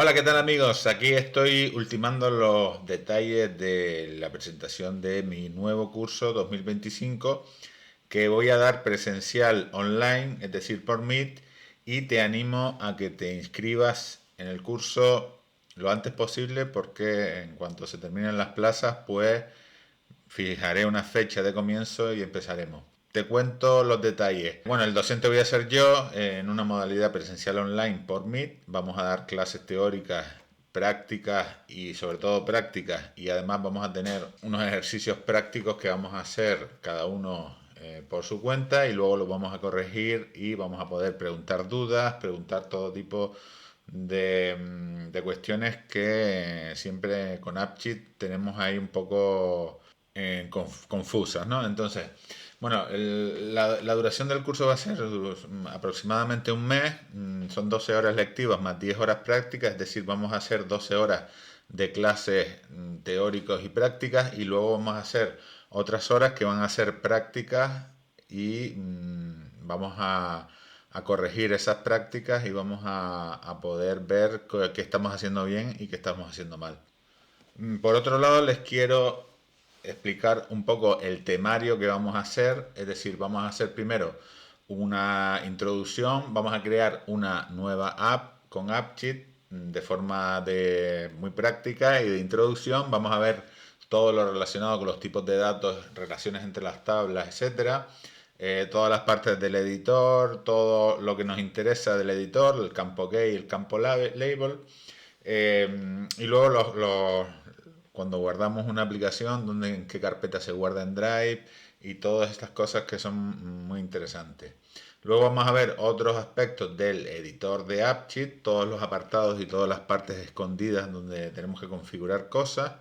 Hola, ¿qué tal amigos? Aquí estoy ultimando los detalles de la presentación de mi nuevo curso 2025 que voy a dar presencial online, es decir, por Meet, y te animo a que te inscribas en el curso lo antes posible porque en cuanto se terminen las plazas, pues fijaré una fecha de comienzo y empezaremos. Te cuento los detalles. Bueno, el docente voy a ser yo en una modalidad presencial online por Meet. Vamos a dar clases teóricas, prácticas y sobre todo prácticas. Y además vamos a tener unos ejercicios prácticos que vamos a hacer cada uno por su cuenta y luego los vamos a corregir y vamos a poder preguntar dudas, preguntar todo tipo de cuestiones que siempre con AppCheat tenemos ahí un poco confusas, ¿no? Entonces, bueno, la duración del curso va a ser aproximadamente un mes, son 12 horas lectivas más 10 horas prácticas, es decir, vamos a hacer 12 horas de clases teóricos y prácticas y luego vamos a hacer otras horas que van a ser prácticas y vamos a corregir esas prácticas y vamos a poder ver qué estamos haciendo bien y qué estamos haciendo mal. Por otro lado, les quiero explicar un poco el temario que vamos a hacer, es decir, vamos a hacer primero una introducción, vamos a crear una nueva app con AppCheat de forma muy práctica y de introducción, vamos a ver todo lo relacionado con los tipos de datos, relaciones entre las tablas, etcétera. Todas las partes del editor, todo lo que nos interesa del editor, el campo key, el campo label. Y luego cuando guardamos una aplicación, en qué carpeta se guarda en Drive y todas estas cosas que son muy interesantes. Luego vamos a ver otros aspectos del editor de AppSheet, todos los apartados y todas las partes escondidas donde tenemos que configurar cosas.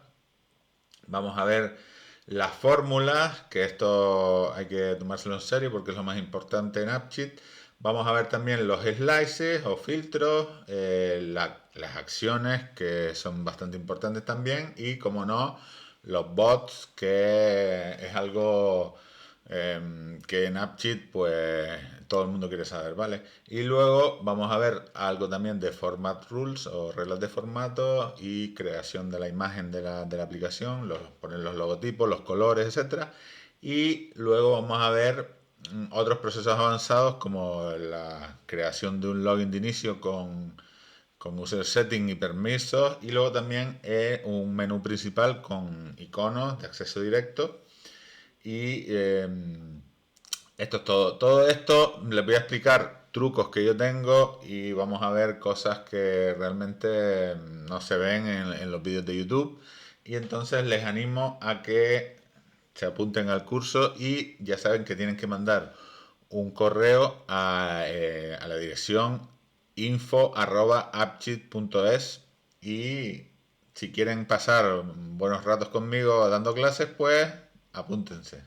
Vamos a ver las fórmulas, que esto hay que tomárselo en serio porque es lo más importante en AppSheet. Vamos a ver también los slices o filtros, las acciones que son bastante importantes también y, como no, los bots, que es algo que en AppSheet pues todo el mundo quiere saber, ¿vale? Y luego vamos a ver algo también de format rules o reglas de formato y creación de la imagen de la aplicación, poner los logotipos, los colores, etcétera. Y luego vamos a ver otros procesos avanzados como la creación de un login de inicio con user setting y permisos y luego también un menú principal con iconos de acceso directo y esto es todo. Todo esto les voy a explicar trucos que yo tengo y vamos a ver cosas que realmente no se ven en los vídeos de YouTube. Y entonces les animo a que se apunten al curso y ya saben que tienen que mandar un correo a la dirección info@appcheat.es y si quieren pasar buenos ratos conmigo dando clases, pues apúntense.